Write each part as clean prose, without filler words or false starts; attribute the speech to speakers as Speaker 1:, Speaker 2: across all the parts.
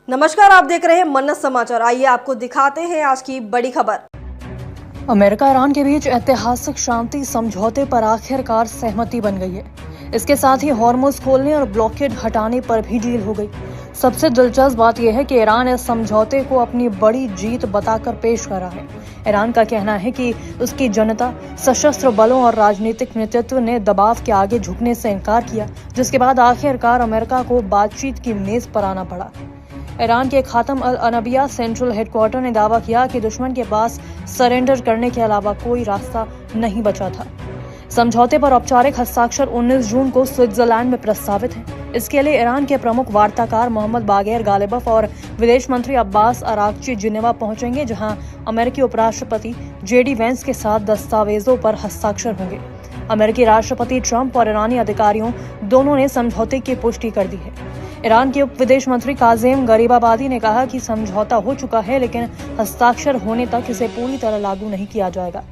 Speaker 1: नमस्कार, आप देख रहे हैं मन्नत समाचार। आइए आपको दिखाते हैं आज की बड़ी खबर।
Speaker 2: अमेरिका ईरान के बीच ऐतिहासिक शांति समझौते पर आखिरकार सहमति बन गई है। इसके साथ ही हॉर्मुज खोलने और ब्लॉकेड हटाने पर भी डील हो गई। सबसे दिलचस्प बात यह है कि ईरान इस समझौते को अपनी बड़ी जीत बताकर पेश कर रहा है। ईरान का कहना है कि उसकी जनता, सशस्त्र बलों और राजनीतिक नेतृत्व ने दबाव के आगे झुकने से इनकार किया, जिसके बाद आखिरकार अमेरिका को बातचीत की मेज पर आना पड़ा। ईरान के खातम अल अनबिया सेंट्रल हेडक्वार्टर ने दावा किया कि दुश्मन के पास सरेंडर करने के अलावा कोई रास्ता नहीं बचा था। समझौते पर औपचारिक हस्ताक्षर 19 जून को स्विट्जरलैंड में प्रस्तावित है। इसके लिए ईरान के प्रमुख वार्ताकार मोहम्मद बागेर गालिबफ और विदेश मंत्री अब्बास अरागची जिनेवा पहुंचेंगे, जहां अमेरिकी उपराष्ट्रपति जेडी वेंस के साथ दस्तावेजों पर हस्ताक्षर होंगे। अमेरिकी राष्ट्रपति ट्रंप और ईरानी अधिकारियों दोनों ने समझौते की पुष्टि कर दी है। ईरान के उप विदेश मंत्री काजिम गरीबाबादी ने कहा कि समझौता हो चुका है, लेकिन हस्ताक्षर होने तक इसे पूरी तरह लागू नहीं किया जाएगा।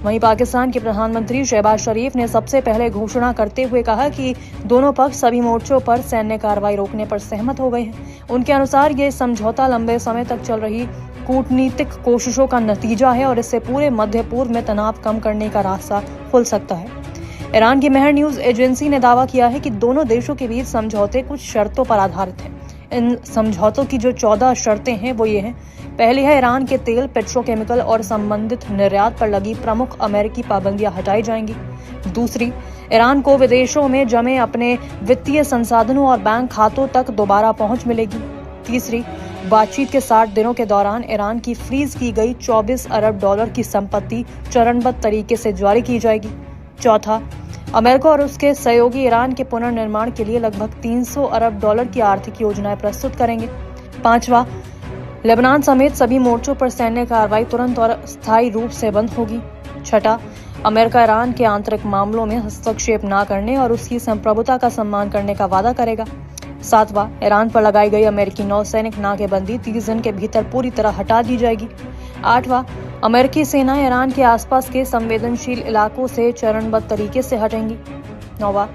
Speaker 2: वहीं पाकिस्तान के प्रधानमंत्री शहबाज शरीफ ने सबसे पहले घोषणा करते हुए कहा कि दोनों पक्ष सभी मोर्चों पर सैन्य कार्रवाई रोकने पर सहमत हो गए हैं। उनके अनुसार ये समझौता लंबे समय तक चल रही कूटनीतिक कोशिशों का नतीजा है और इससे पूरे मध्य पूर्व में तनाव कम करने का रास्ता खुल सकता है। ईरान की मेहर न्यूज एजेंसी ने दावा किया है कि दोनों देशों के बीच समझौते कुछ शर्तों पर आधारित है। इन समझौतों की जो 14 शर्तें हैं वो ये हैं। पहली है, ईरान के तेल, पेट्रोकेमिकल और संबंधित निर्यात पर लगी प्रमुख अमेरिकी पाबंदियां हटाई जाएंगी। दूसरी, ईरान को विदेशों में जमे अपने वित्तीय संसाधनों और बैंक खातों तक दोबारा पहुंच मिलेगी। तीसरी, बातचीत के 60 दिनों के दौरान ईरान की फ्रीज की गई 24 अरब डॉलर की संपत्ति चरणबद्ध तरीके से जारी की जाएगी। चौथा, अमेरिका और उसके सहयोगी ईरान के पुनर्निर्माण के लिए लगभग 300 अरब डॉलर की आर्थिक योजनाएं प्रस्तुत करेंगे। पांचवा, लेबनान समेत सभी मोर्चों पर सैन्य कार्रवाई तुरंत और स्थायी रूप से बंद होगी। छठा, अमेरिका ईरान के आंतरिक मामलों में हस्तक्षेप न करने और उसकी संप्रभुता का सम्मान करने का वादा करेगा। सातवां, ईरान पर लगाई गई अमेरिकी नौसैनिक नाकेबंदी 30 दिन के भीतर पूरी तरह हटा दी जाएगी। आठवां, अमेरिकी सेना ईरान के आसपास के संवेदनशील इलाकों से चरणबद्ध तरीके से हटेंगी। नौवां,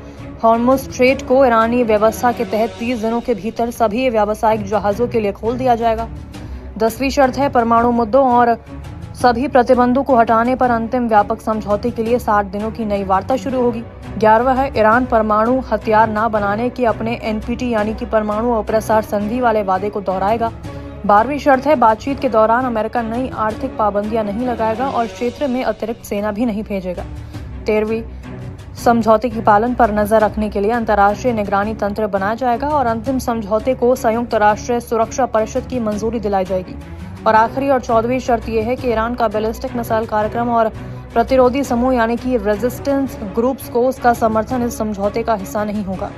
Speaker 2: हॉर्मुज स्ट्रेट को ईरानी व्यवस्था के तहत 30 दिनों के भीतर सभी व्यावसायिक जहाजों के लिए खोल दिया जाएगा। 10वीं शर्त है, परमाणु मुद्दों और सभी प्रतिबंधों को हटाने पर अंतिम व्यापक समझौते के लिए 60 दिनों की नई वार्ता शुरू होगी। 11वां है, ईरान परमाणु हथियार न बनाने के अपने एनपीटी यानी कि परमाणु अप्रसार संधि वाले वादे को दोहराएगा। 12वीं शर्त है, बातचीत के दौरान अमेरिका नई आर्थिक पाबंदियां नहीं लगाएगा और क्षेत्र में अतिरिक्त सेना भी नहीं भेजेगा। 13वीं, समझौते की पालन पर नजर रखने के लिए अंतर्राष्ट्रीय निगरानी तंत्र बनाया जाएगा और अंतिम समझौते को संयुक्त राष्ट्र सुरक्षा परिषद की मंजूरी दिलाई जाएगी। और आखिरी और 14वीं शर्त यह है कि ईरान का बैलिस्टिक मिसाइल कार्यक्रम और प्रतिरोधी समूह यानी कि रेजिस्टेंस ग्रुप्स को उसका समर्थन इस समझौते का हिस्सा नहीं होगा।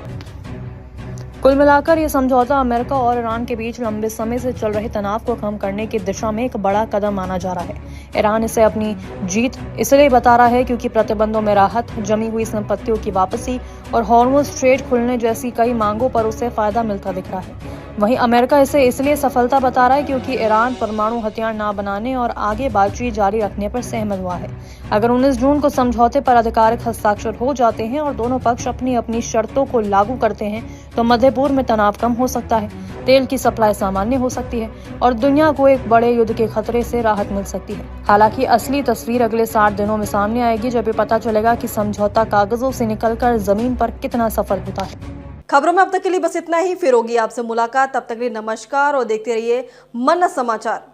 Speaker 2: कुल मिलाकर ये समझौता अमेरिका और ईरान के बीच लंबे समय से चल रहे तनाव को कम करने की दिशा में एक बड़ा कदम माना जा रहा है। ईरान इसे अपनी जीत इसलिए बता रहा है क्योंकि प्रतिबंधों में राहत, जमी हुई संपत्तियों की वापसी और हॉर्मुज स्ट्रेट खुलने जैसी कई मांगों पर उसे फायदा मिलता दिख रहा है। वहीं अमेरिका इसे इसलिए सफलता बता रहा है क्योंकि ईरान परमाणु हथियार न बनाने और आगे बातचीत जारी रखने पर सहमत हुआ है। अगर 19 जून को समझौते पर आधिकारिक हस्ताक्षर हो जाते हैं और दोनों पक्ष अपनी अपनी शर्तों को लागू करते हैं तो मध्य पूर्व में तनाव कम हो सकता है, तेल की सप्लाई सामान्य हो सकती है और दुनिया को एक बड़े युद्ध के खतरे से राहत मिल सकती है। हालांकि असली तस्वीर अगले 60 दिनों में सामने आएगी, जब ये पता चलेगा कि समझौता कागजों से निकलकर जमीन पर कितना सफल होता है।
Speaker 1: खबरों में अब तक के लिए बस इतना ही। फिर होगी आपसे मुलाकात, तब तक के लिए नमस्कार और देखते रहिए मन्नत समाचार।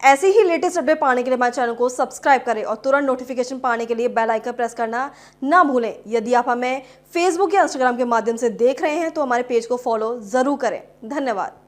Speaker 1: ऐसे ही लेटेस्ट अपडेट पाने के लिए हमारे चैनल को सब्सक्राइब करें और तुरंत नोटिफिकेशन पाने के लिए बेल आइकन प्रेस करना ना भूलें। यदि आप हमें फेसबुक या इंस्टाग्राम के माध्यम से देख रहे हैं तो हमारे पेज को फॉलो जरूर करें। धन्यवाद।